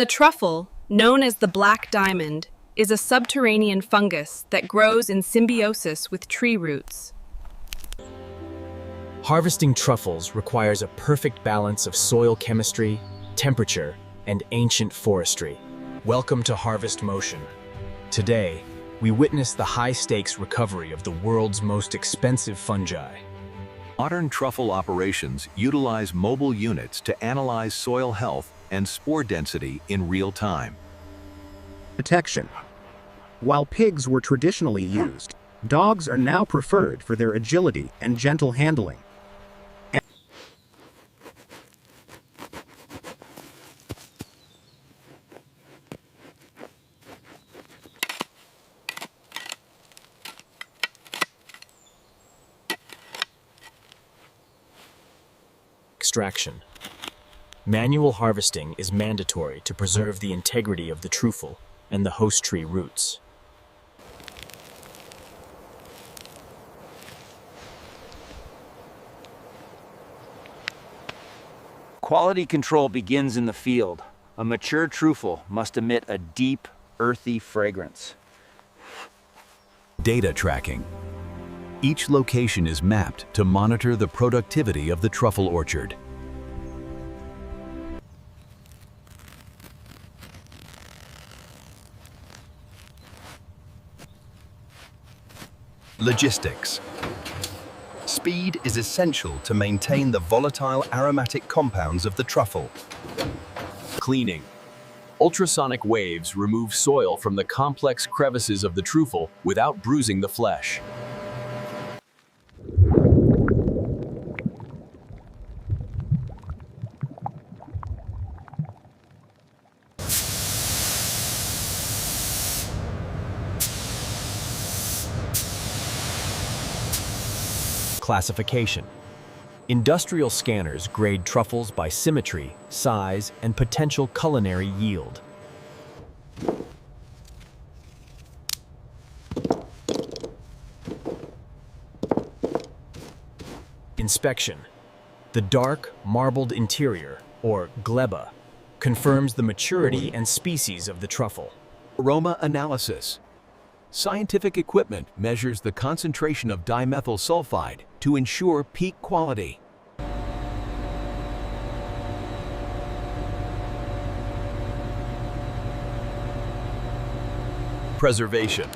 The truffle, known as the black diamond, is a subterranean fungus that grows in symbiosis with tree roots. Harvesting truffles requires a perfect balance of soil chemistry, temperature, and ancient forestry. Welcome to Harvest Motion. Today, we witness the high-stakes recovery of the world's most expensive fungi. Modern truffle operations utilize mobile units to analyze soil health and spore density in real time. Detection. While pigs were traditionally used, dogs are now preferred for their agility and gentle handling. Extraction. Manual harvesting is mandatory to preserve the integrity of the truffle and the host tree roots. Quality control begins in the field. A mature truffle must emit a deep, earthy fragrance. Data tracking. Each location is mapped to monitor the productivity of the truffle orchard. Logistics. Speed is essential to maintain the volatile aromatic compounds of the truffle. Cleaning. Ultrasonic waves remove soil from the complex crevices of the truffle without bruising the flesh. Classification. Industrial scanners grade truffles by symmetry, size, and potential culinary yield. Inspection. The dark, marbled interior, or gleba, confirms the maturity and species of the truffle. Aroma analysis. Scientific equipment measures the concentration of dimethyl sulfide to ensure peak quality. Preservation.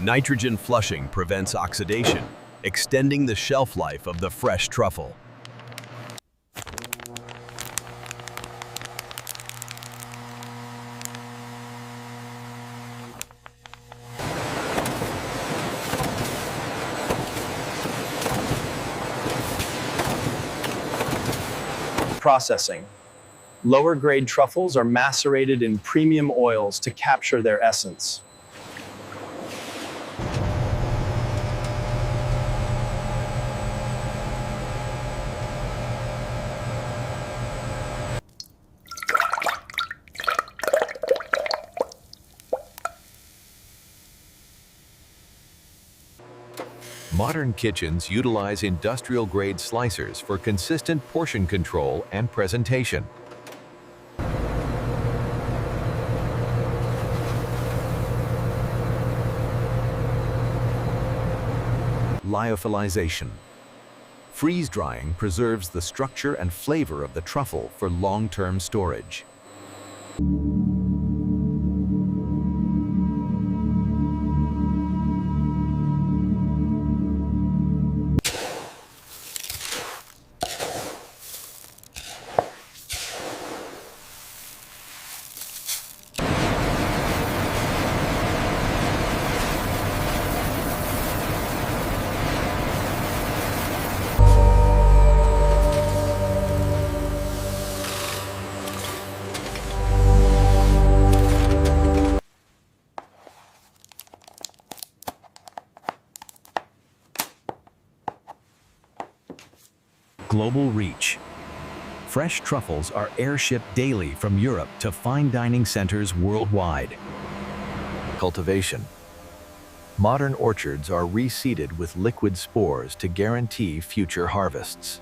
Nitrogen flushing prevents oxidation, extending the shelf life of the fresh truffle. Processing. Lower grade truffles are macerated in premium oils to capture their essence. Modern kitchens utilize industrial-grade slicers for consistent portion control and presentation. Lyophilization. Freeze-drying preserves the structure and flavor of the truffle for long-term storage. Global reach. Fresh truffles are airshipped daily from Europe to fine dining centers worldwide. Cultivation. Modern orchards are reseeded with liquid spores to guarantee future harvests.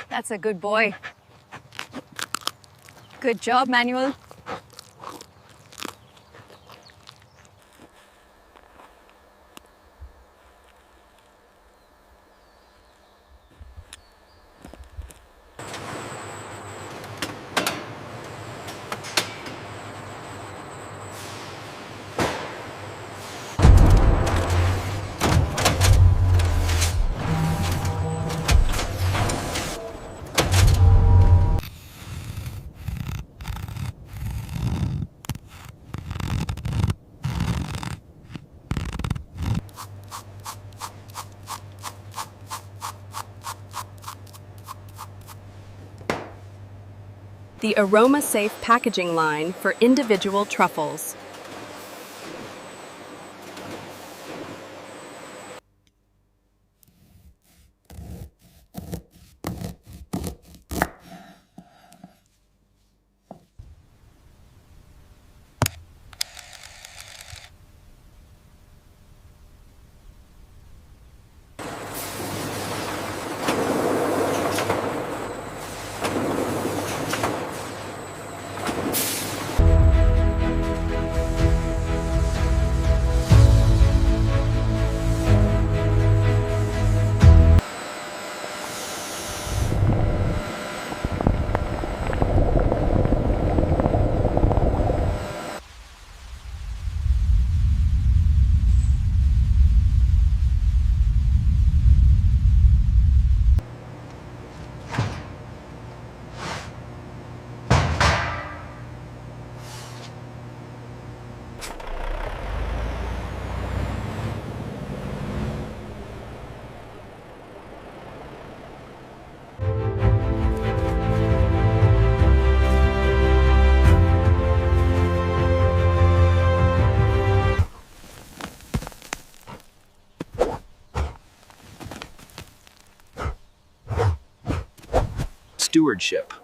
That's a good boy. Good job, Manuel. The Aroma-Safe packaging line for individual truffles. Stewardship.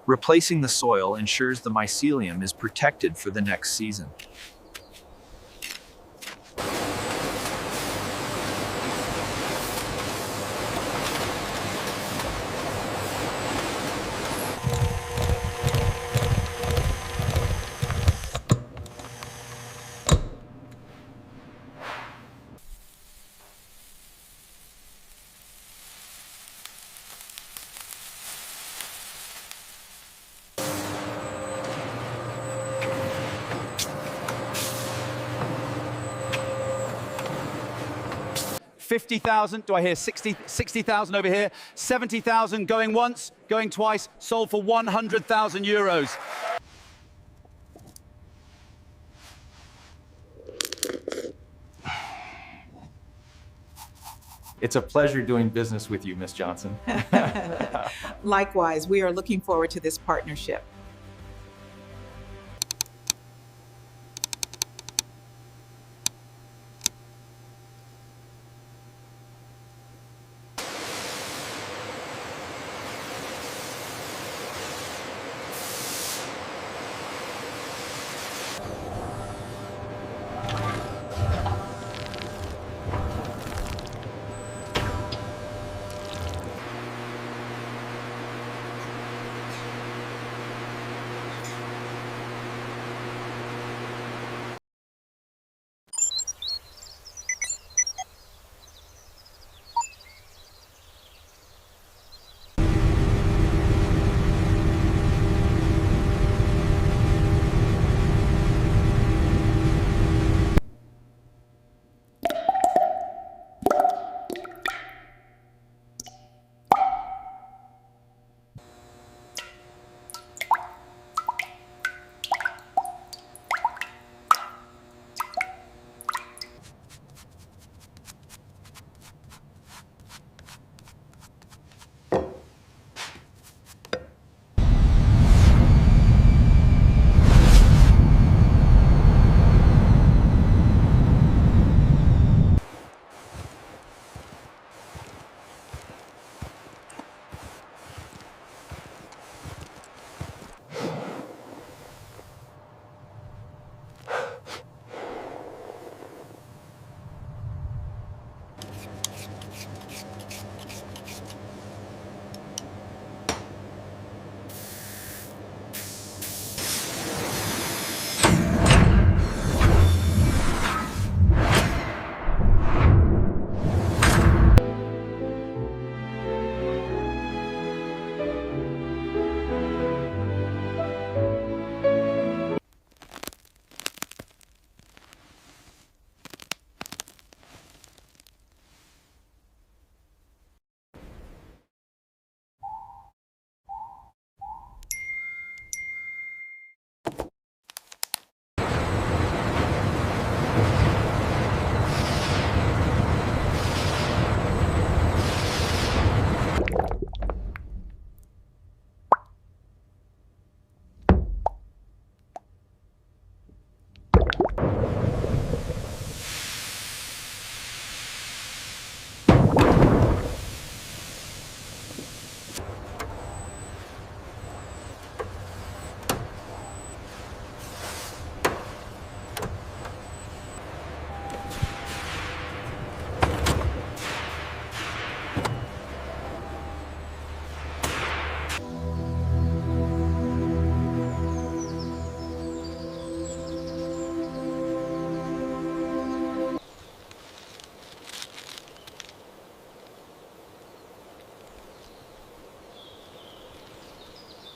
Replacing the soil ensures the mycelium is protected for the next season. $50,000, do I hear 60,000 over here? 70,000 going once, going twice, sold for 100,000 euros. It's a pleasure doing business with you, Miss Johnson. Likewise, we are looking forward to this partnership.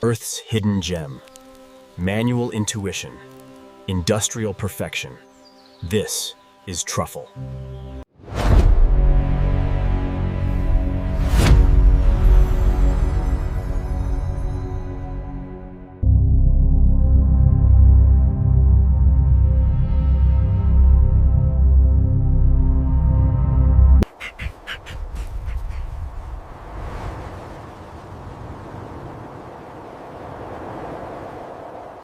Earth's hidden gem. Manual intuition. Industrial perfection. This is Truffle.